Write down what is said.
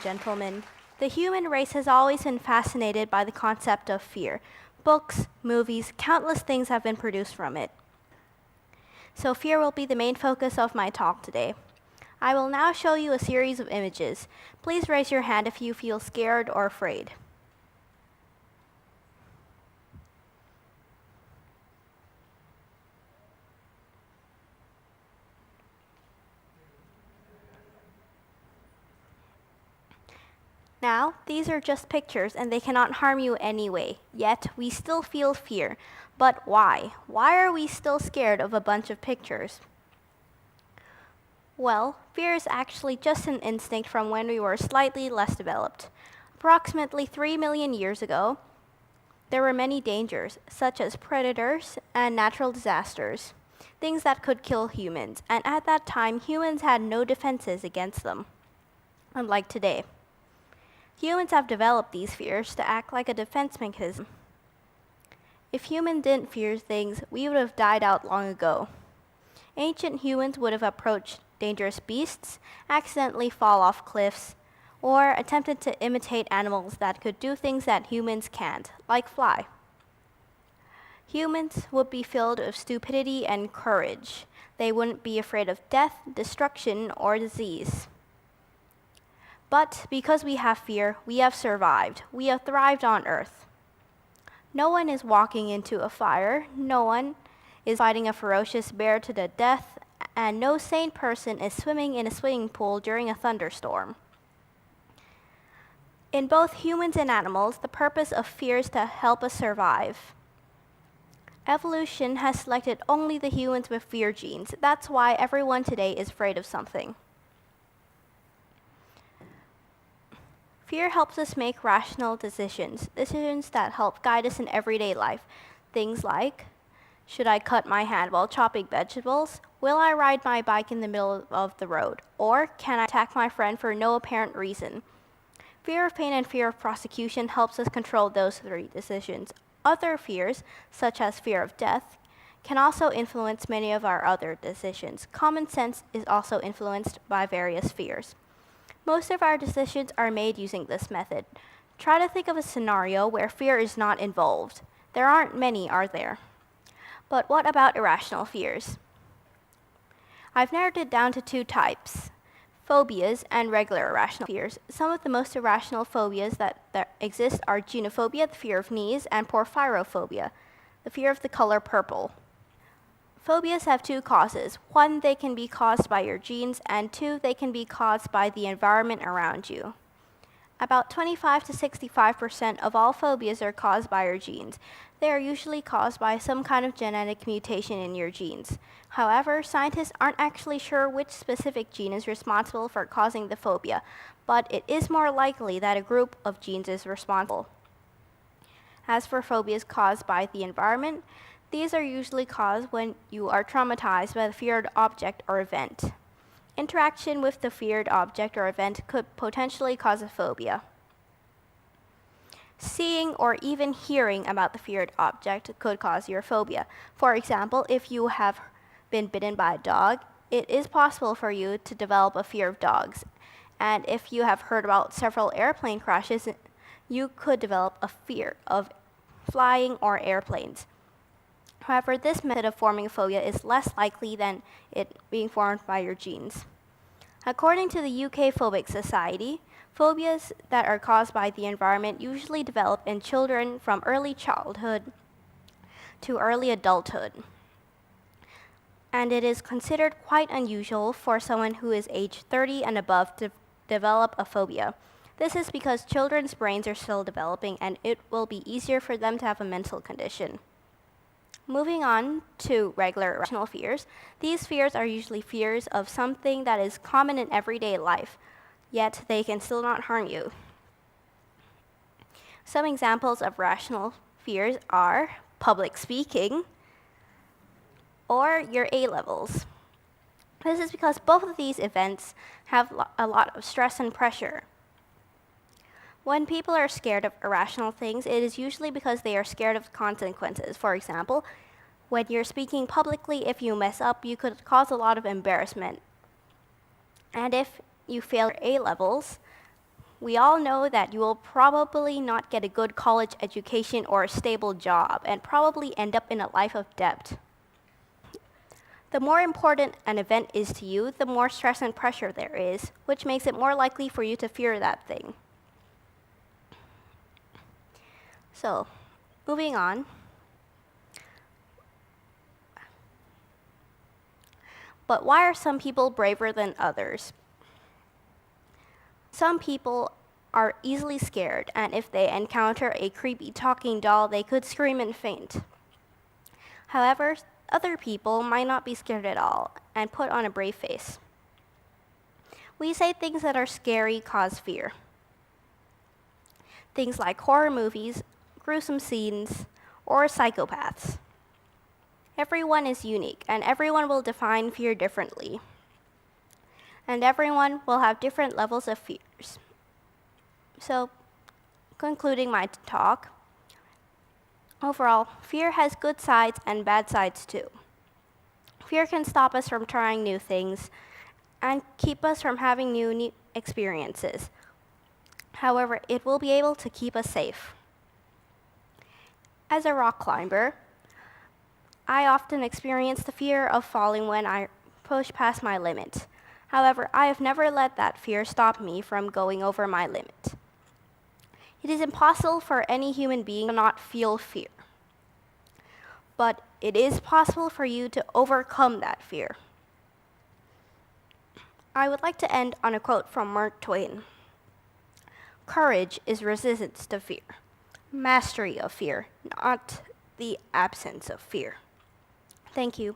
gentlemen. The human race has always been fascinated by the concept of fear. Books, movies, countless things have been produced from it. So fear will be the main focus of my talk today. I will now show you a series of images. Please raise your hand if you feel scared or afraid. Now, these are just pictures and they cannot harm you anyway, yet we still feel fear. But why? Why are we still scared of a bunch of pictures? Well, fear is actually just an instinct from when we were slightly less developed. Approximately 3 million years ago, there were many dangers, such as predators and natural disasters, things that could kill humans, and at that time, humans had no defenses against them, unlike today. Humans have developed these fears to act like a defense mechanism. If humans didn't fear things, we would have died out long ago. Ancient humans would have approached dangerous beasts, accidentally fall off cliffs, or attempted to imitate animals that could do things that humans can't, like fly. Humans would be filled with stupidity and courage. They wouldn't be afraid of death, destruction, or disease. But because we have fear, we have survived. We have thrived on Earth. No one is walking into a fire. No one is fighting a ferocious bear to the death. And no sane person is swimming in a swimming pool during a thunderstorm. In both humans and animals, the purpose of fear is to help us survive. Evolution has selected only the humans with fear genes. That's why everyone today is afraid of something. Fear helps us make rational decisions that help guide us in everyday life. Things like, should I cut my hand while chopping vegetables? Will I ride my bike in the middle of the road? Or can I attack my friend for no apparent reason? Fear of pain and fear of prosecution helps us control those three decisions. Other fears, such as fear of death, can also influence many of our other decisions. Common sense is also influenced by various fears. Most of our decisions are made using this method. Try to think of a scenario where fear is not involved. There aren't many, are there? But what about irrational fears? I've narrowed it down to two types, phobias and regular irrational fears. Some of the most irrational phobias that exist are genophobia, the fear of knees, and porphyrophobia, the fear of the color purple. Phobias have two causes. One, they can be caused by your genes, and two, they can be caused by the environment around you. About 25 to 65% of all phobias are caused by your genes. They are usually caused by some kind of genetic mutation in your genes. However, scientists aren't actually sure which specific gene is responsible for causing the phobia, but it is more likely that a group of genes is responsible. As for phobias caused by the environment, these are usually caused when you are traumatized by the feared object or event. Interaction with the feared object or event could potentially cause a phobia. Seeing or even hearing about the feared object could cause your phobia. For example, if you have been bitten by a dog, it is possible for you to develop a fear of dogs. And if you have heard about several airplane crashes, you could develop a fear of flying or airplanes. However, this method of forming a phobia is less likely than it being formed by your genes. According to the UK Phobic Society, phobias that are caused by the environment usually develop in children from early childhood to early adulthood. And it is considered quite unusual for someone who is age 30 and above to develop a phobia. This is because children's brains are still developing and it will be easier for them to have a mental condition. Moving on to regular irrational fears, these fears are usually fears of something that is common in everyday life, yet they can still not harm you. Some examples of rational fears are public speaking or your A-levels. This is because both of these events have a lot of stress and pressure. When people are scared of irrational things, it is usually because they are scared of consequences. For example, when you're speaking publicly, if you mess up, you could cause a lot of embarrassment. And if you fail your A-levels, we all know that you will probably not get a good college education or a stable job and probably end up in a life of debt. The more important an event is to you, the more stress and pressure there is, which makes it more likely for you to fear that thing. So, moving on. But why are some people braver than others? Some people are easily scared, and if they encounter a creepy talking doll, they could scream and faint. However, other people might not be scared at all and put on a brave face. We say things that are scary cause fear. Things like horror movies, gruesome scenes, or psychopaths. Everyone is unique, and everyone will define fear differently. And everyone will have different levels of fears. So, concluding my talk, overall, fear has good sides and bad sides too. Fear can stop us from trying new things and keep us from having new experiences. However, it will be able to keep us safe. As a rock climber, I often experience the fear of falling when I push past my limit. However, I have never let that fear stop me from going over my limit. It is impossible for any human being to not feel fear. But it is possible for you to overcome that fear. I would like to end on a quote from Mark Twain. Courage is resistance to fear, mastery of fear, not the absence of fear. Thank you.